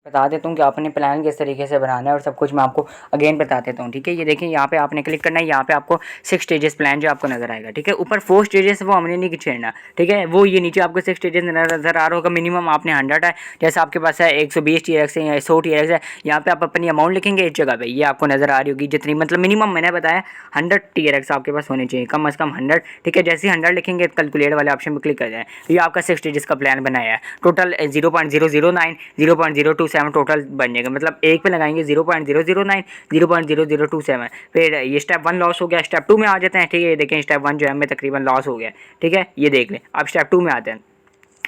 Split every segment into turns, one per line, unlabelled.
बता देता हूँ कि आपने प्लान किस तरीके से बनाना है और सब कुछ मैं आपको अगेन बता देता हूँ। ठीक है, ये देखिए यहाँ पे आपने क्लिक करना है, यहाँ पे आपको 6 स्टेजेस प्लान जो आपको नजर आएगा। ठीक है, ऊपर 4 स्टेजेस वो हमने नहीं छेड़ना। ठीक है, वो ये नीचे आपको 6 स्टेजेस नजर आ रहा होगा। मिनिमम आपने 100 है, जैसे आपके पास है 120 TRX है या 100 TRX है, यहाँ पे आप अपनी अमाउंट लिखेंगे इस जगह पे, ये आपको नजर आ रही होगी जितनी, मतलब मिनिमम मैंने बताया 100 TRX आपके पास होने चाहिए, कम से कम 100। ठीक है, जैसे ही 100 लिखेंगे कैलकुलेट वाले ऑप्शन पर क्लिक कर जाए, ये आपका 6 स्टेजेस का प्लान बनाया है। टोटल 0.009 0.027 टोटल बन जाएगा, मतलब एक पे लगाएंगे 0.009 0.0027। फिर ये स्टेप 1 लॉस हो गया, स्टेप 2 में आ जाते हैं। ठीक है, ये देखें स्टेप 1 जो है हमें तकरीबन लॉस हो गया। ठीक है, ये देख लें। अब स्टेप 2 में आते हैं,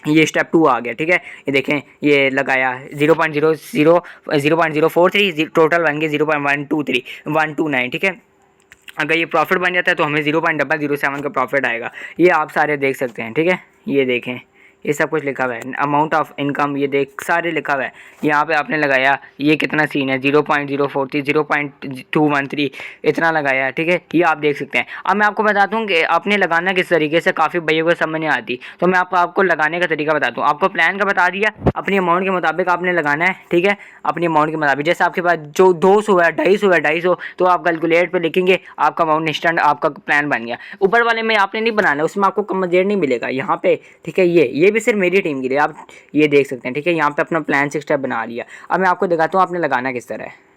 ये स्टेप 2 आ गया। ठीक है, ये देखें ये लगाया 0.043 टोटल बन गए 0.123 129। ठीक है, अगर ये प्रॉफिट बन जाता है तो हमें 0.007 का प्रॉफिट आएगा, ये आप सारे देख सकते हैं। ठीक है, ये देखें ये सब कुछ लिखा हुआ है, अमाउंट ऑफ इनकम ये देख सारे लिखा हुआ है। यहाँ पे आपने लगाया ये कितना सीन है 0.043 0.213 इतना लगाया। ठीक है, ये आप देख सकते हैं। अब मैं आपको बताता हूँ कि आपने लगाना किस तरीके से, काफ़ी भाइयों को समझ नहीं आती, तो मैं आपको लगाने का तरीका बताता हूँ। आपको प्लान का बता दिया, अपनी अमाउंट के मुताबिक आपने लगाना है। ठीक है, अपनी अमाउंट के मुताबिक, जैसे आपके पास जो 200 है 250 है 250, तो आप कैलकुलेट पे लिखेंगे, आपका अमाउंट इंस्टेंट आपका प्लान बन गया। ऊपर वाले में आपने नहीं बनाना, उसमें आपको कम देर नहीं मिलेगा यहाँ पे। ठीक है, ये भी सिर्फ मेरी टीम के लिए, आप ये देख सकते हैं। ठीक है, यहाँ पे अपना प्लान 6 स्टेप बना लिया। अब मैं आपको दिखाता हूँ आपने लगाना किस तरह है।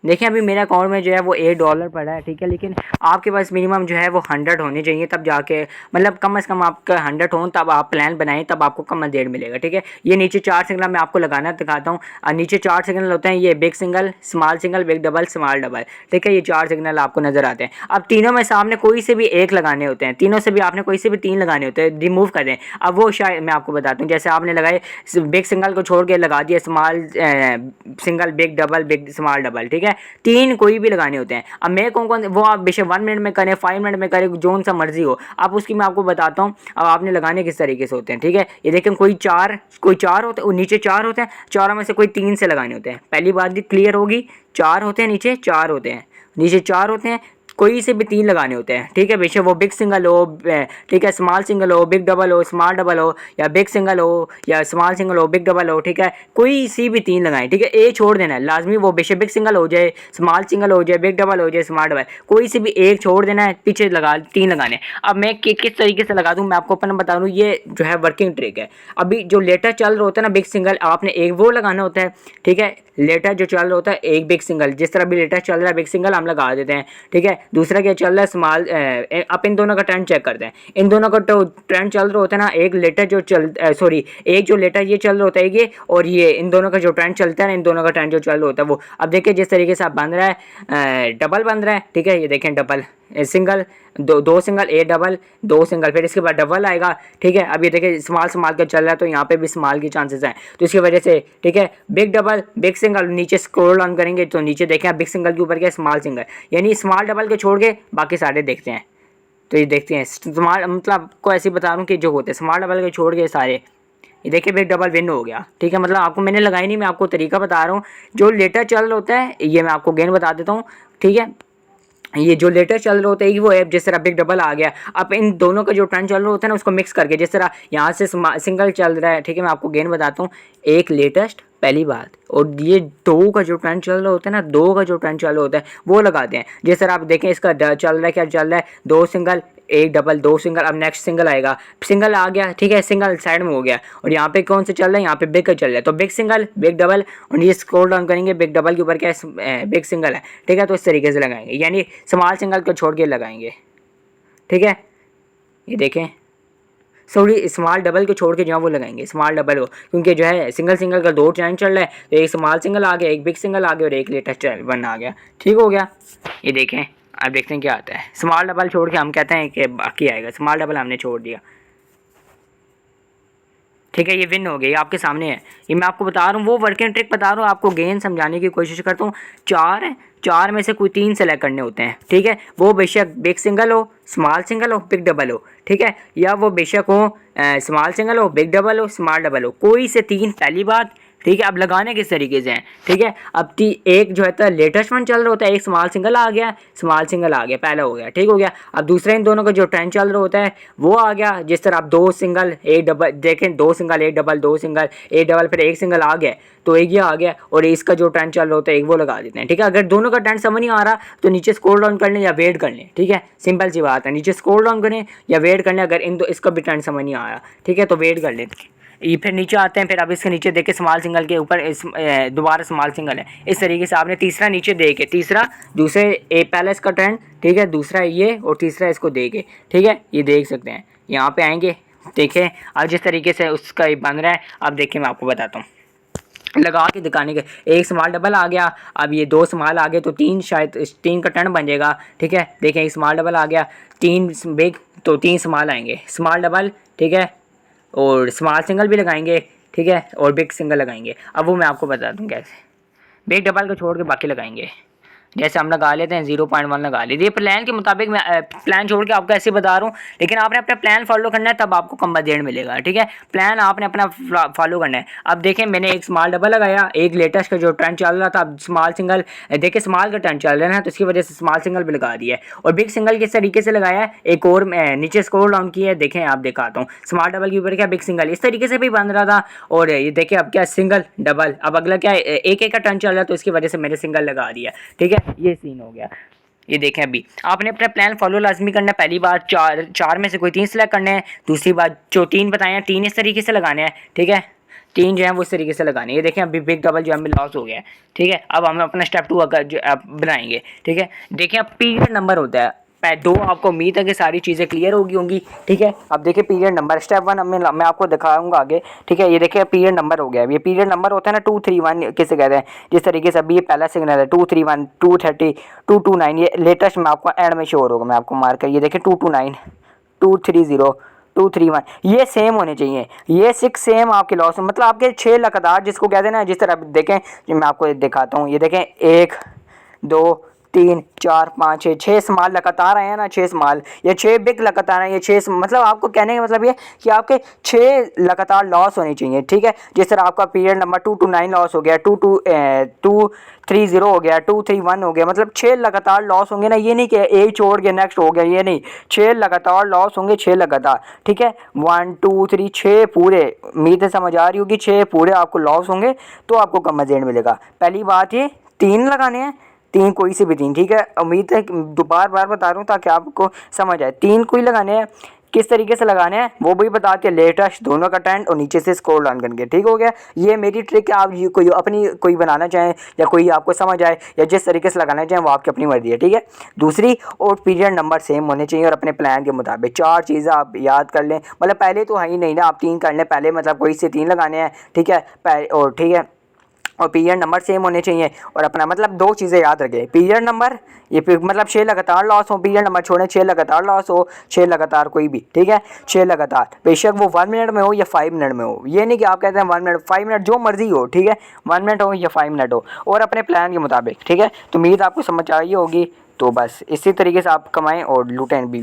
देखिए अभी मेरे अकाउंट में जो है वो $8 पड़ा है। ठीक है, लेकिन आपके पास मिनिमम जो है वो 100 होने चाहिए, तब जाके, मतलब कम से कम आपका 100 हो तब आप प्लान बनाएं, तब आपको कम देर मिलेगा। ठीक है, ये नीचे 4 सिग्नल मैं आपको लगाना दिखाता हूँ। नीचे 4 सिग्नल होते हैं, ये big single, small single, big double, small double. ठीक है, ये 4 सिग्नल आपको नजर आते हैं। अब तीनों में सामने कोई से भी एक लगाने होते हैं, तीनों से भी आपने कोई से भी 3 लगाने होते हैं, रिमूव कर दें। अब वो शायद मैं आपको बताता हूँ, जैसे आपने लगाए बिग सिंगल को छोड़ के लगा दिया small single, big double, big small double. ठीक है, 3 कोई भी लगाने होते हैं। अब मैं कौन वो आप बेशक 1 मिनट में करें, 5 मिनट में करें, जोन सा मर्जी हो आप उसकी मैं आपको बताता हूँ। अब आपने लगाने किस तरीके से होते हैं। ठीक है, ये देखें कोई चार होते हैं, नीचे 4 होते हैं, चारों में से कोई 3 से लगाने होते हैं। पहली बात भी क्लियर होगी, 4 होते हैं, नीचे 4 होते हैं, नीचे 4 होते हैं, कोई से भी 3 लगाने होते हैं। ठीक है, बेशक वो बिग सिंगल हो, ठीक है, स्मॉल सिंगल हो, बिग डबल हो, स्मॉल डबल हो, या बिग सिंगल हो या स्मॉल सिंगल हो, बिग डबल हो। ठीक है, कोई सी भी 3 लगाएं। ठीक है, ए छोड़ देना है लाजमी, वो बेशक बिग सिंगल हो जाए, स्मॉल सिंगल हो जाए, बिग डबल हो जाए, स्मॉल डबल, कोई सी भी एक छोड़ देना है, पीछे लगा 3 लगाने। अब मैं किस तरीके से लगा दूँ मैं आपको अपन बता दूँ, ये जो है वर्किंग ट्रिक है। अभी जो लेटर चल रहा होता है ना बिग सिंगल, आपने एक वो लगाना होता है। ठीक है, लेटर जो चल रहा होता है एक बिग सिंगल, जिस तरह भी लेटर चल रहा है बिग सिंगल हम लगा देते हैं। ठीक है, दूसरा क्या चल रहा है स्मॉल, आप इन दोनों का ट्रेंड चेक करते हैं। इन दोनों का तो ट्रेंड चल रहा होता है ना, एक लेटर जो एक जो लेटर ये चल रहा होता है ये, और ये इन दोनों का जो ट्रेंड चलता है ना, इन दोनों का ट्रेंड जो चल रहा होता है वो। अब देखिए जिस तरीके से आप बन रहा है, डबल बन रहा है। ठीक है, ये देखें डबल, सिंगल, दो सिंगल, ए डबल, 2 सिंगल, फिर इसके बाद डबल आएगा। ठीक है, अब ये देखिए स्मॉल स्मॉल का चल रहा है, तो यहाँ पे भी स्मॉल की चांसेस हैं, तो इसकी वजह से ठीक है बिग डबल, बिग सिंगल, नीचे स्क्रॉल ऑन करेंगे तो नीचे देखें बिग सिंगल के ऊपर क्या स्मॉल सिंगल, यानी स्मॉल डबल के छोड़ के बाकी सारे देखते हैं। तो ये देखते हैं स्मॉल, मतलब आपको ऐसे बता रहा हूँ कि जो होते हैं स्मॉल डबल के छोड़ के सारे, ये देखिए बिग डबल विन हो गया। ठीक है, मतलब आपको मैंने लगाई नहीं, मैं आपको तरीका बता रहा हूँ। जो लेटर चल रहा होता है ये मैं आपको गेन बता देता हूँ। ठीक है, ये जो लेटर चल रहा होता है वो ऐप, जिस तरह बिग डबल आ गया, अब इन दोनों का जो ट्रेंड चल रहा होता है ना उसको मिक्स करके, जिस तरह यहाँ से सिंगल चल रहा है। ठीक है, मैं आपको गेन बताता हूँ, एक लेटेस्ट पहली बात, और ये 2 का जो ट्रेंड चल रहा होता है ना, 2 का जो ट्रेंड चल रहा होता है वो लगाते हैं। जिस तरह आप देखें इसका चल रहा है, क्या चल रहा है, 2 सिंगल, एक डबल, 2 सिंगल, अब नेक्स्ट सिंगल आएगा, सिंगल आ गया। ठीक है, सिंगल साइड में हो गया, और यहाँ पे कौन सा चल रहा है, यहाँ पे बिग का चल रहा है, तो बिग सिंगल, बिग डबल, और ये स्क्रॉल डाउन करेंगे बिग डबल के ऊपर क्या है बिग सिंगल है। ठीक है, तो इस तरीके से लगाएंगे, यानी स्मॉल सिंगल को छोड़ के लगाएंगे। ठीक है, ये देखें सॉरी स्मॉल डबल को छोड़ के जो है वो लगाएंगे स्मॉल डबल को, क्योंकि जो है सिंगल सिंगल का 2 ट्रेंड चल रहा है, तो एक स्मॉल सिंगल आ गया, एक बिग सिंगल आ गया, और एक लेटेस्ट वन आ गया। ठीक हो गया, ये देखें अब देखते हैं क्या आता है। स्मॉल डबल छोड़ के हम कहते हैं कि बाकी आएगा, स्मॉल डबल हमने छोड़ दिया। ठीक है, ये विन हो गई, आपके सामने है, ये मैं आपको बता रहा हूँ, वो वर्किंग ट्रिक बता रहा हूँ आपको, गेन समझाने की कोशिश करता हूँ। 4 है, 4 में से कोई 3 सेलेक्ट करने होते हैं। ठीक है, वो बेशक बिग सिंगल हो, स्मॉल सिंगल हो, बिग डबल हो। ठीक है, या वो बेशक हो स्मॉल सिंगल हो, बिग डबल हो, स्मॉल डबल हो, कोई से 3 पहली बात, ठीक है। अब लगाने किस तरीके से हैं, ठीक है। अब एक जो है तो लेटेस्ट वन चल रहा होता है, एक स्मॉल सिंगल आ गया, स्मॉल सिंगल आ गया, पहला हो गया, ठीक हो गया। अब दूसरा इन दोनों का जो ट्रेंड चल रहा होता है वो आ गया। जिस तरह आप 2 सिंगल 1 डबल देखें, 2 सिंगल 1 डबल, 2 सिंगल 1 डबल, फिर 1 सिंगल आ गया, तो एक ये आ गया। और इसका जो ट्रेंड चल रहा होता है एक वो लगा देते हैं, ठीक है। अगर दोनों का ट्रेंड समझ नहीं आ रहा तो नीचे स्क्रॉल डाउन कर लें या वेट कर लें, ठीक है। सिंपल सी बात है, नीचे स्क्रॉल डाउन करें या वेट कर लें। अगर इसका भी ट्रेंड समझ नहीं आया, ठीक है, तो वेट कर लें। ये फिर नीचे आते हैं, फिर अब इसके नीचे देखे स्मॉल सिंगल के ऊपर दोबारा स्मॉल सिंगल है। इस तरीके से आपने तीसरा नीचे दे के, तीसरा दूसरे पहला इसका ट्रेंड, ठीक है, दूसरा ये और तीसरा इसको दे के, ठीक है, ये देख सकते हैं। यहाँ पे आएंगे, देखें अब जिस तरीके से उसका ये बन रहा है। अब देखिए मैं आपको बताता हूँ लगा के दिखाने के। एक स्मॉल डबल आ गया, अब ये 2 स्मॉल आ गए तो 3 शायद 3 का टर्न बन जाएगा, ठीक है। देखें एक स्मॉल डबल आ गया, 3 बिग तो 3 स्मॉल आएंगे, स्मॉल डबल, ठीक है, और स्मॉल सिंगल भी लगाएंगे, ठीक है, और बिग सिंगल लगाएंगे। अब वो मैं आपको बता दूँ कैसे। बिग डबल को छोड़ के बाकी लगाएंगे। जैसे हम लगा लेते हैं 0.1 लगा लीजिए। प्लान के मुताबिक मैं प्लान छोड़ के आपको ऐसे बता रहा हूँ, लेकिन आपने अपना प्लान फॉलो करना है तब आपको कम बजट मिलेगा, ठीक है। प्लान आपने अपना फॉलो करना है। अब देखें मैंने एक स्मॉल डबल लगाया, एक लेटेस्ट का जो ट्रेंड चल रहा था, अब स्मॉल सिंगल देखिए स्मॉल का ट्रेंड चल रहा है ना, तो इसकी वजह से स्मॉल सिंगल भी लगा दिया है। और बिग सिंगल किस तरीके से लगाया है, एक और नीचे स्क्रॉल डाउन किया है, देखें आप दिखाता हूँ। स्मॉल डबल के ऊपर क्या बिग सिंगल इस तरीके से भी बन रहा था। और ये देखिए अब क्या सिंगल डबल, अब अगला क्या है, एक का टर्न चल रहा है, तो इसकी वजह से मैंने सिंगल लगा दिया, ठीक है। ये सीन हो गया। ये देखें अभी आपने अपना प्लान फॉलो लाजमी करना है। पहली बात चार में से कोई 3 सेलेक्ट करने हैं। दूसरी बात जो 3 बताए हैं 3 इस तरीके से लगाने हैं, ठीक है। 3 जो है वो इस तरीके से लगाने हैं। ये देखें अभी बिग डबल जो हमें लॉस हो गया है, ठीक है। अब हम अपना स्टेप 2 बनाएंगे, ठीक है। देखिए अब पीरियड नंबर होता है 2, आपको उम्मीद है कि सारी चीज़ें क्लियर होंगी, ठीक है। अब देखिए पीरियड नंबर स्टेप 1 मैं आपको दिखाऊंगा आगे, ठीक है। ये देखिए पीरियड नंबर हो गया। ये पीरियड नंबर होता है ना 231 किसे कहते हैं, जिस तरीके से अभी ये पहला सिग्नल है 231 230 229, ये लेटेस्ट मैं आपको एंड में शोर होगा, मैं आपको मार्क कर, ये देखिए 229 230 231 ये सेम होने चाहिए। ये 6 सेम आपके लॉस, मतलब आपके 6 लगातार जिसको कहते हैं ना, जिस तरह देखें मैं आपको दिखाता हूँ। ये देखें 1 2 3 4 5 6 6 स्मॉल लगातार आए हैं ना, 6 स्मॉल या 6 बिग लगातार आए, ये 6 मतलब आपको कहने का मतलब ये कि आपके 6 लगातार लॉस होने चाहिए, ठीक है। जिस तरह आपका पीरियड नंबर 229 लॉस हो गया, 230 हो गया, 231 हो गया, मतलब 6 लगातार लॉस होंगे ना। ये नहीं कि एक छोड़ के नेक्स्ट हो गया, ये नहीं, 6 लगातार लॉस होंगे, 6 लगातार, ठीक है। 1 2 3 6 पूरे, उम्मीद है समझ आ रही होगी, 6 पूरे आपको लॉस होंगे तो आपको कम बजट मिलेगा। पहली बात ये 3 लगाने हैं, 3 कोई से भी 3, ठीक है। उम्मीद है बार बार बता रहा हूँ ताकि आपको समझ आए। 3 कोई लगाने हैं, किस तरीके से लगाने हैं वो भी बता के, लेटेस्ट दोनों का ट्रेंड और नीचे से स्क्रॉल डाउन करके, ठीक हो गया। ये मेरी ट्रिक है, आप कोई अपनी कोई बनाना चाहें या कोई आपको समझ आए या जिस तरीके से लगाना चाहें वो आपकी अपनी मर्जी है, ठीक है। दूसरी, और पीरियड नंबर सेम होने चाहिए और अपने प्लान के मुताबिक 4 चीज़ें आप याद कर लें। मतलब पहले तो है ही नहीं ना, आप 3 कर लें पहले, मतलब कोई से 3 लगाने हैं, ठीक है, और ठीक है, और पीरियड नंबर सेम होने चाहिए। और अपना मतलब 2 चीज़ें याद रखें, पीरियड नंबर ये मतलब 6 लगातार लॉस हो, पीरियड नंबर छोड़ें, 6 लगातार लॉस हो, 6 लगातार कोई भी, ठीक है, 6 लगातार, बेशक वो 1 मिनट में हो या 5 मिनट में हो। ये नहीं कि आप कहते हैं 1 मिनट 5 मिनट जो मर्जी हो, ठीक है, 1 मिनट हो या 5 मिनट हो, और अपने प्लान के मुताबिक, ठीक है। तो उम्मीद आपको समझ आई होगी। तो बस इसी तरीके से आप कमाएँ और लूटें भी।